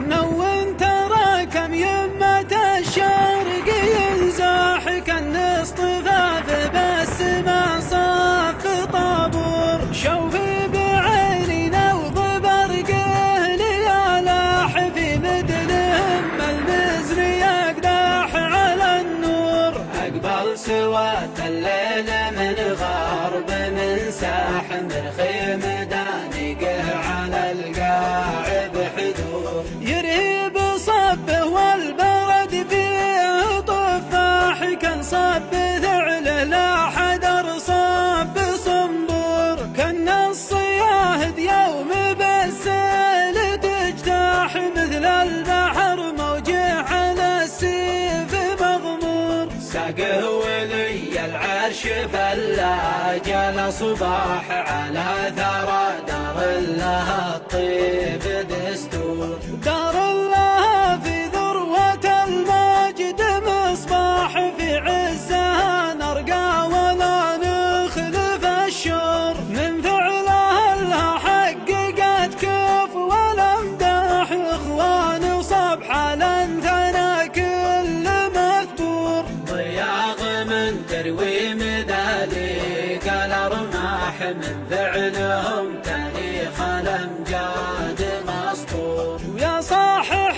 نون ترى كم يمة الشرق ينزاح كالنصطفاف بس ما صف طابور. شوفي بعينينا وببرقه ليالاح في مدنهم المزن يقدح على النور. أقبل سوات الليل من غرب من ساح من خيم دانقه على القاع بحذور. يرهب صبه والبرد فيه طفاح كان صب ذعله لا حدر صب صنبور. كان الصياهد يوم بالسيل تجتاح مثل البحر موجه على السيف مغمور. ساقه ولي العرش فلاج الصباح على ثرى دار لها الطيب دستور. دار الله في ذروة المجد مصباح في عزها نرقى ولا نخلف الشور. من فعلها لها حققت كف والامداح اخوان صبح الانثنى كل مذكور. ضياغ من ترويم ذلك الارماح من فعلهم تاريخ الامجاد مسطور. ويا صاحح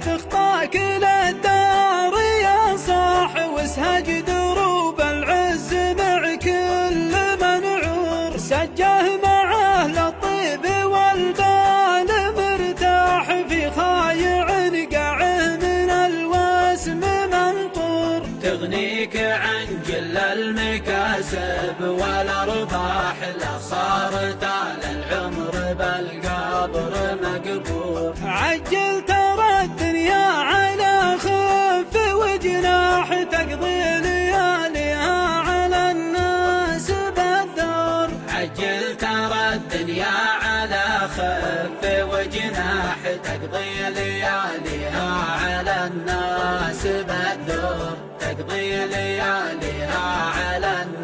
اخطاك للدار يا صاح واسهج دروب العز مع كل منعور. سجه مع اهل الطيب والبال مرتاح في خايع قاعه من الوسم منطور. تغنيك عن جل المكاسب والارباح لا صارت على العمر بالقبر مقبور. عجل ترى الدنيا على خف وجناح تقضي لياليها على الناس بالدور. عجل ترى الدنيا على خف وجناح تقضي لياليها على الناس بالدور. تقضي لياليها على الناس